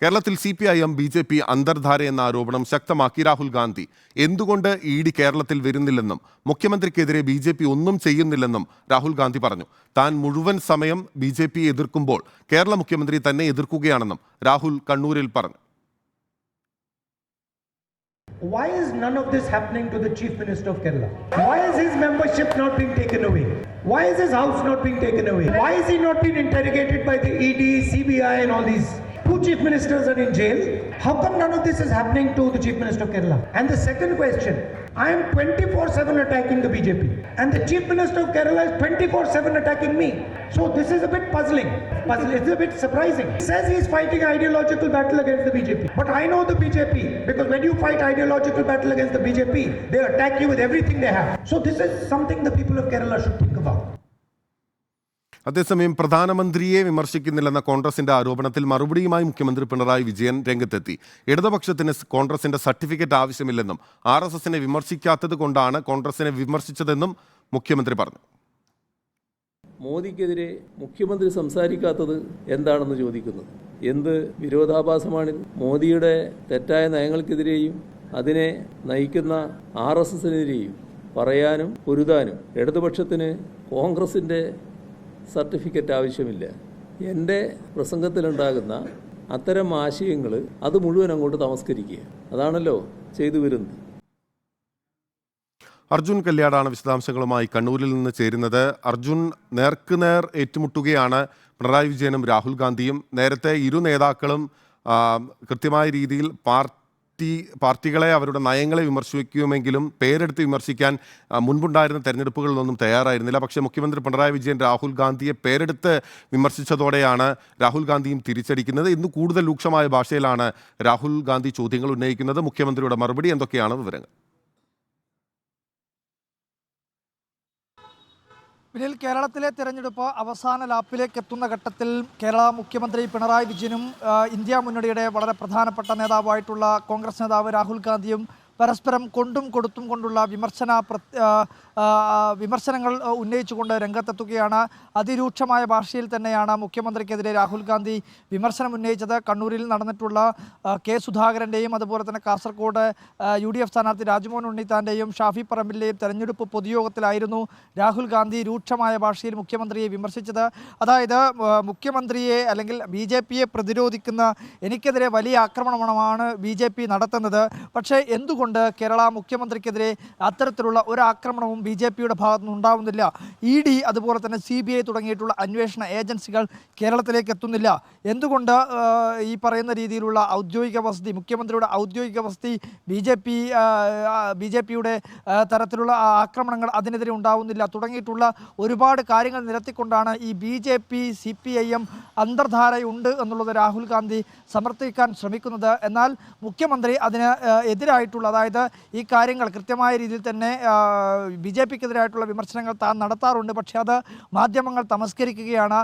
കേരളത്തിൽ CPIM BJP അന്തർധാര എന്ന ആരോപണം ശക്തമാക്കി രാഹുൽ ഗാന്ധി. എന്തുകൊണ്ട് ED കേരളത്തിൽ വരുന്നില്ലെന്നും മുഖ്യമന്ത്രിക്കെതിരെ BJP ഒന്നും ചെയ്യുന്നില്ലെന്നും രാഹുൽ ഗാന്ധി പറഞ്ഞു. താൻ മുഴുവൻ സമയം BJP എതിർക്കുമ്പോൾ കേരള മുഖ്യമന്ത്രി തന്നെ എതിർക്കുകയാണെന്നും രാഹുൽ കണ്ണൂരിൽ പറഞ്ഞു. Why is none of this happening to the Chief Minister of Kerala? Why is his membership not being taken away? Why is his house not being taken away? Why is he not being interrogated by the ED, CBI and all these? Two chief ministers are in jail. How come none of this is happening to the Chief Minister of Kerala? And the second question, I am 24/7 attacking the BJP and the Chief Minister of Kerala is 24/7 attacking me. So this is a bit puzzling. It's a bit surprising. He says he is fighting ideological battle against the BJP. But I know the BJP because when you fight ideological battle against the BJP, they attack you with everything they have. So this is something the people of Kerala should think about. അതേസമയം പ്രധാനമന്ത്രിയെ വിമർശിക്കുന്നില്ലെന്ന കോൺഗ്രസിന്റെ ആരോപണത്തിൽ മറുപടിയുമായി മുഖ്യമന്ത്രി പിണറായി വിജയൻ രംഗത്തെത്തി. ഇടതുപക്ഷത്തിന് കോൺഗ്രസിന്റെ certificate ആവശ്യമില്ലെന്നും RSSനെ വിമർശിക്കാത്തത് കൊണ്ടാണ് കോൺഗ്രസിനെ വിമർശിച്ചതെന്നും മുഖ്യമന്ത്രി പറഞ്ഞു. മോദിക്കെതിരെ മുഖ്യമന്ത്രി സംസാരിക്കാത്തത് എന്താണെന്ന് ചോദിക്കുന്നത് എന്ത് വിരോധാഭാസമാണ്? മോദിയുടെ തെറ്റായ നയങ്ങൾക്കെതിരെയും അതിനെ നയിക്കുന്ന RSSനെതിരെയും പറയാനും പൊരുതാനും ഇടതുപക്ഷത്തിന് കോൺഗ്രസിൻ്റെ സർട്ടിഫിക്കറ്റ് ആവശ്യമില്ല. എൻ്റെ പ്രസംഗത്തിലുണ്ടാകുന്ന അത്തരം ആശയങ്ങൾ അത് മുഴുവൻ അങ്ങോട്ട് തമസ്കരിക്കുക, അതാണല്ലോ ചെയ്തു വരുന്നത്. അർജുൻ കല്യാടാണ് വിശദാംശങ്ങളുമായി കണ്ണൂരിൽ നിന്ന് ചേരുന്നത്. അർജുൻ, നേർക്കുനേർ ഏറ്റുമുട്ടുകയാണ് പിണറായി വിജയനും രാഹുൽ ഗാന്ധിയും. നേരത്തെ ഇരു നേതാക്കളും കൃത്യമായ രീതിയിൽ പാർട്ടികളെ അവരുടെ നയങ്ങളെ വിമർശിക്കുമെങ്കിലും പേരെടുത്ത് വിമർശിക്കാൻ മുൻപുണ്ടായിരുന്ന തെരഞ്ഞെടുപ്പുകളിലൊന്നും തയ്യാറായിരുന്നില്ല. പക്ഷേ മുഖ്യമന്ത്രി പിണറായി വിജയൻ രാഹുൽ ഗാന്ധിയെ പേരെടുത്ത് വിമർശിച്ചതോടെയാണ് രാഹുൽ ഗാന്ധിയും തിരിച്ചടിക്കുന്നത്. ഇന്ന് കൂടുതൽ രൂക്ഷമായ ഭാഷയിലാണ് രാഹുൽ ഗാന്ധി ചോദ്യങ്ങൾ ഉന്നയിക്കുന്നത്. മുഖ്യമന്ത്രിയുടെ മറുപടി എന്തൊക്കെയാണ് വിവരങ്ങൾ? വിനിൽ, കേരളത്തിലെ തെരഞ്ഞെടുപ്പ് അവസാന ലാപ്പിലേക്ക് എത്തുന്ന ഘട്ടത്തിൽ കേരള മുഖ്യമന്ത്രി പിണറായി വിജയനും ഇന്ത്യ മുന്നണിയുടെ വളരെ പ്രധാനപ്പെട്ട നേതാവായിട്ടുള്ള കോൺഗ്രസ് നേതാവ് രാഹുൽ ഗാന്ധിയും പരസ്പരം കൊണ്ടും കൊടുത്തും കൊണ്ടുള്ള വിമർശനങ്ങൾ ഉന്നയിച്ചുകൊണ്ട് രംഗത്തെത്തുകയാണ്. അതിരൂക്ഷമായ ഭാഷയിൽ തന്നെയാണ് മുഖ്യമന്ത്രിക്കെതിരെ രാഹുൽ ഗാന്ധി വിമർശനം ഉന്നയിച്ചത്. കണ്ണൂരിൽ നടന്നിട്ടുള്ള കെ സുധാകരൻ്റെയും അതുപോലെ തന്നെ കാസർഗോഡ് UDF സ്ഥാനാർത്ഥി രാജ്മോഹൻ ഉണ്ണിത്താൻ്റെയും ഷാഫി പറമ്പിലിൻ്റെയും തെരഞ്ഞെടുപ്പ് പൊതുയോഗത്തിലായിരുന്നു രാഹുൽ ഗാന്ധി രൂക്ഷമായ ഭാഷയിൽ മുഖ്യമന്ത്രിയെ വിമർശിച്ചത്. അതായത് മുഖ്യമന്ത്രിയെ അല്ലെങ്കിൽ BJPയെ പ്രതിരോധിക്കുന്ന എനിക്കെതിരെ വലിയ ആക്രമണമാണ് BJP നടത്തുന്നത്. പക്ഷേ എന്തുകൊണ്ട് കേരള മുഖ്യമന്ത്രിക്കെതിരെ അത്തരത്തിലുള്ള ഒരു ആക്രമണവും BJPയുടെ ഭാഗത്തുനിന്ന് ഉണ്ടാവുന്നില്ല? ED അതുപോലെ തന്നെ CBI തുടങ്ങിയിട്ടുള്ള അന്വേഷണ ഏജൻസികൾ കേരളത്തിലേക്ക് എത്തുന്നില്ല. എന്തുകൊണ്ട് ഈ പറയുന്ന രീതിയിലുള്ള ഔദ്യോഗിക വസതി, മുഖ്യമന്ത്രിയുടെ ഔദ്യോഗിക വസതി BJPയുടെ തരത്തിലുള്ള ആക്രമണങ്ങൾ അതിനെതിരെ ഉണ്ടാവുന്നില്ല? തുടങ്ങിയിട്ടുള്ള ഒരുപാട് കാര്യങ്ങൾ നിരത്തിക്കൊണ്ടാണ് ഈ BJP CPIM അന്തർധാരയുണ്ട് എന്നുള്ളത് രാഹുൽ ഗാന്ധി സമർത്ഥിക്കാൻ ശ്രമിക്കുന്നത്. എന്നാൽ മുഖ്യമന്ത്രി അതിന് എതിരായിട്ടുള്ള, അതായത് ഈ കാര്യങ്ങൾ കൃത്യമായ രീതിയിൽ തന്നെ BJPക്കെതിരായിട്ടുള്ള വിമർശനങ്ങൾ താൻ നടത്താറുണ്ട്, പക്ഷേ അത് മാധ്യമങ്ങൾ തമസ്കരിക്കുകയാണ്.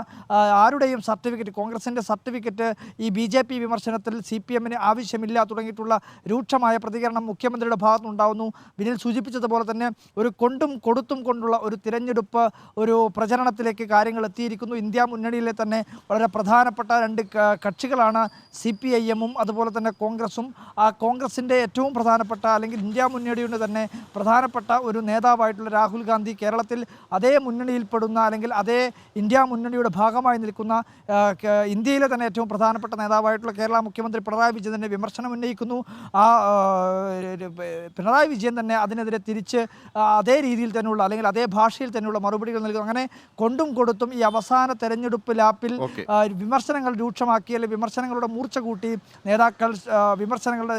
ആരുടെയും സർട്ടിഫിക്കറ്റ്, കോൺഗ്രസിൻ്റെ സർട്ടിഫിക്കറ്റ് ഈ BJP വിമർശനത്തിൽ CPMന് ആവശ്യമില്ല തുടങ്ങിയിട്ടുള്ള രൂക്ഷമായ പ്രതികരണം മുഖ്യമന്ത്രിയുടെ ഭാഗത്തുനിന്നുണ്ടാകുന്നു. വിനിൽ സൂചിപ്പിച്ചതുപോലെ തന്നെ ഒരു കൊണ്ടും കൊടുത്തും കൊണ്ടുള്ള ഒരു തിരഞ്ഞെടുപ്പ് ഒരു പ്രചരണത്തിലേക്ക് കാര്യങ്ങൾ എത്തിയിരിക്കുന്നു. ഇന്ത്യ മുന്നണിയിലെ തന്നെ വളരെ പ്രധാനപ്പെട്ട രണ്ട് കക്ഷികളാണ് CPIMഉം അതുപോലെ തന്നെ കോൺഗ്രസും. ആ കോൺഗ്രസിൻ്റെ ഏറ്റവും പ്രധാനപ്പെട്ട അല്ലെങ്കിൽ ഇന്ത്യ മുന്നണിയുടെ തന്നെ പ്രധാനപ്പെട്ട ഒരു നേതാവായിട്ടുള്ള രാഹുൽ ഗാന്ധി കേരളത്തിൽ അതേ മുന്നണിയിൽപ്പെടുന്ന അല്ലെങ്കിൽ അതേ ഇന്ത്യ മുന്നണിയുടെ ഭാഗമായി നിൽക്കുന്ന ഇന്ത്യയിലെ തന്നെ ഏറ്റവും പ്രധാനപ്പെട്ട നേതാവായിട്ടുള്ള കേരള മുഖ്യമന്ത്രി പിണറായി വിജയൻ തന്നെ വിമർശനം ഉന്നയിക്കുന്നു. പിണറായി വിജയൻ തന്നെ അതിനെതിരെ തിരിച്ച് അതേ രീതിയിൽ തന്നെയുള്ള അല്ലെങ്കിൽ അതേ ഭാഷയിൽ തന്നെയുള്ള മറുപടികൾ നൽകുന്നു. അങ്ങനെ കൊണ്ടും കൊടുത്തും ഈ അവസാന തെരഞ്ഞെടുപ്പ് ലാപ്പിൽ വിമർശനങ്ങൾ രൂക്ഷമാക്കി അല്ലെങ്കിൽ വിമർശനങ്ങളുടെ മൂർച്ച കൂട്ടി നേതാക്കൾ വിമർശനങ്ങളുടെ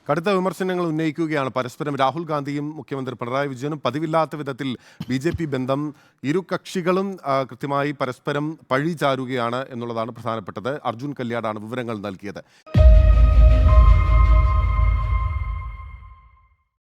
കടുത്ത വിമർശനങ്ങൾ ഉന്നയിക്കുകയാണ് പരസ്പരം. രാഹുൽ ഗാന്ധിയും മുഖ്യമന്ത്രി പിണറായി വിജയനും പതിവില്ലാത്ത വിധത്തിൽ BJP ബന്ധം ഇരു കക്ഷികളും കൃത്യമായി പരസ്പരം പഴി ചാരുകയാണ് എന്നുള്ളതാണ് പ്രധാനപ്പെട്ടത്. അർജുൻ കല്യാടാണ് വിവരങ്ങൾ നൽകിയത്.